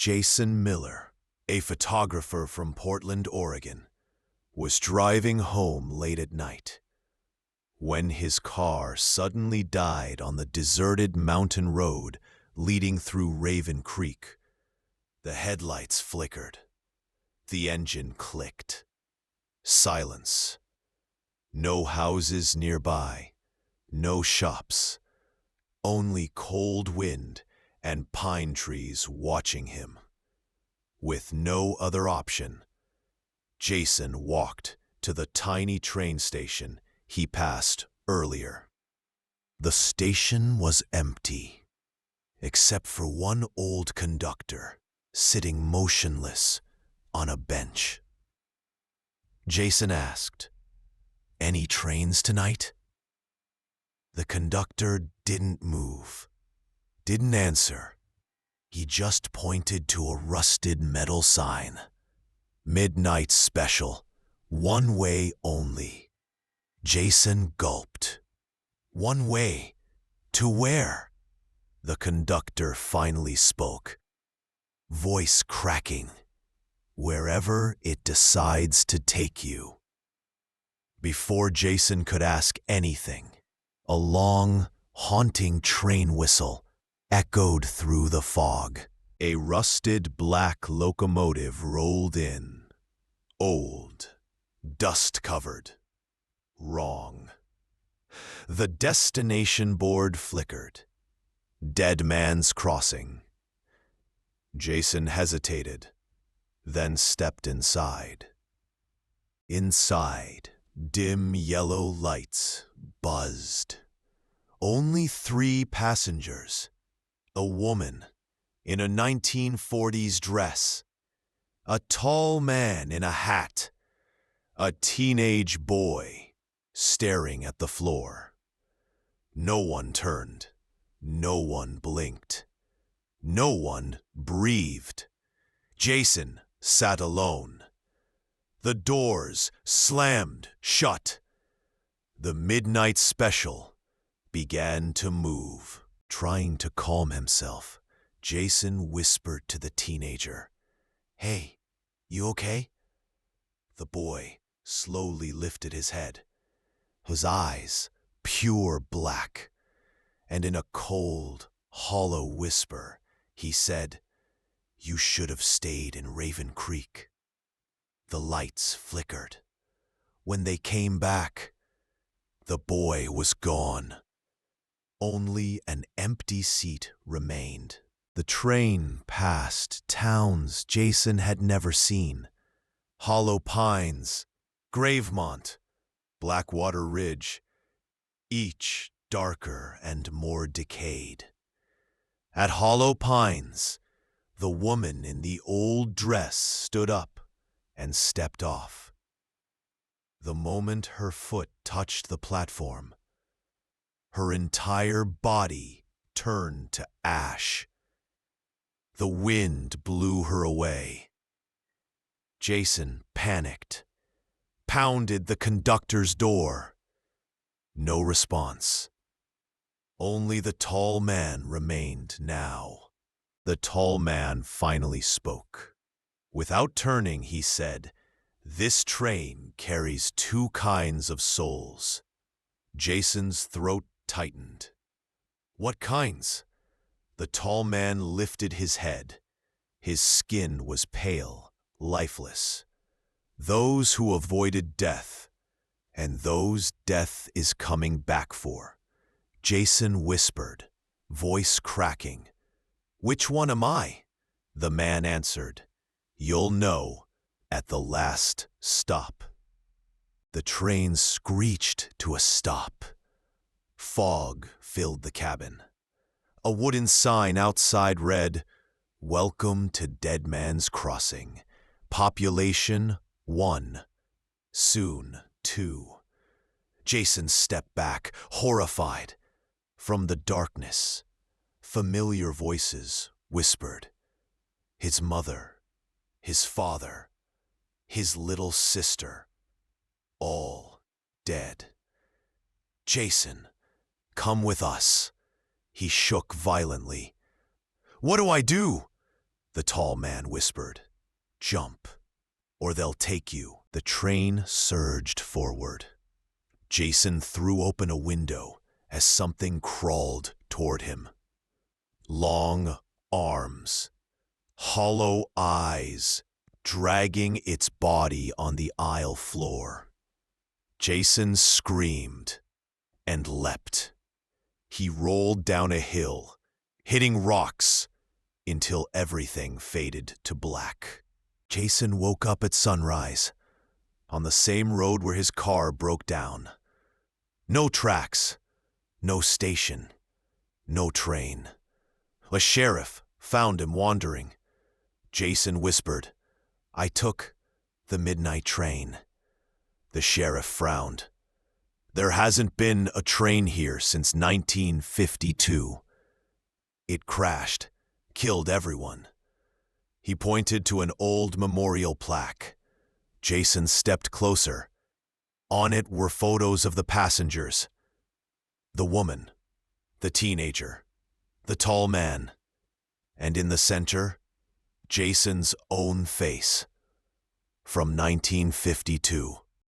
Jason Miller, a photographer from Portland, Oregon, was driving home late at night when his car suddenly died on the deserted mountain road leading through Raven Creek. The headlights flickered. The engine clicked. Silence. No houses nearby. No shops. Only cold wind and pine trees watching him. With no other option, Jason walked to the tiny train station he passed earlier. The station was empty, except for one old conductor sitting motionless on a bench. Jason asked, "Any trains tonight?" The conductor didn't move, didn't answer. He just pointed to a rusted metal sign. "Midnight Special, one way only." Jason gulped. One way? To where? The conductor finally spoke, voice cracking. "Wherever it decides to take you." Before Jason could ask anything, a long, haunting train whistle echoed through the fog. A rusted black locomotive rolled in. Old, dust-covered, wrong. The destination board flickered. Dead Man's Crossing. Jason hesitated, then stepped inside. Inside, dim yellow lights buzzed. Only 3 passengers. A woman in a 1940s dress, a tall man in a hat, a teenage boy staring at the floor. No one turned, no one blinked, no one breathed. Jason sat alone. The doors slammed shut. The Midnight Special began to move. Trying to calm himself, Jason whispered to the teenager, "Hey, you okay?" The boy slowly lifted his head, his eyes pure black, and in a cold, hollow whisper, he said, "You should have stayed in Raven Creek." The lights flickered. When they came back, the boy was gone. Only an empty seat remained. The train passed towns Jason had never seen. Hollow Pines, Gravemont, Blackwater Ridge, each darker and more decayed. At Hollow Pines, the woman in the old dress stood up and stepped off. The moment her foot touched the platform, her entire body turned to ash. The wind blew her away. Jason panicked, pounded the conductor's door. No response. Only the tall man remained now. The tall man finally spoke. Without turning, he said, "This train carries 2 kinds of souls." Jason's throat tightened. "What kinds?" The tall man lifted his head. His skin was pale, lifeless. "Those who avoided death, and those death is coming back for." Jason whispered, voice cracking. "Which one am I?" The man answered, "You'll know at the last stop." The train screeched to a stop. Fog filled the cabin. A wooden sign outside read, "Welcome to Dead Man's Crossing. Population 1. Soon 2. Jason stepped back, horrified. From the darkness, familiar voices whispered. His mother, his father, his little sister, all dead. "Jason, come with us." He shook violently. "What do I do?" the tall man whispered. Jump, or they'll take you. The train surged forward. Jason threw open a window as something crawled toward him. Long arms, hollow eyes, dragging its body on the aisle floor. Jason screamed and leapt. He rolled down a hill, hitting rocks until everything faded to black. Jason woke up at sunrise, on the same road where his car broke down. No tracks, no station, no train. A sheriff found him wandering. Jason whispered, I took the midnight train. The sheriff frowned. There hasn't been a train here since 1952. It crashed, killed everyone. He pointed to an old memorial plaque. Jason stepped closer. On it were photos of the passengers. The woman, the teenager, the tall man, and in the center, Jason's own face from 1952.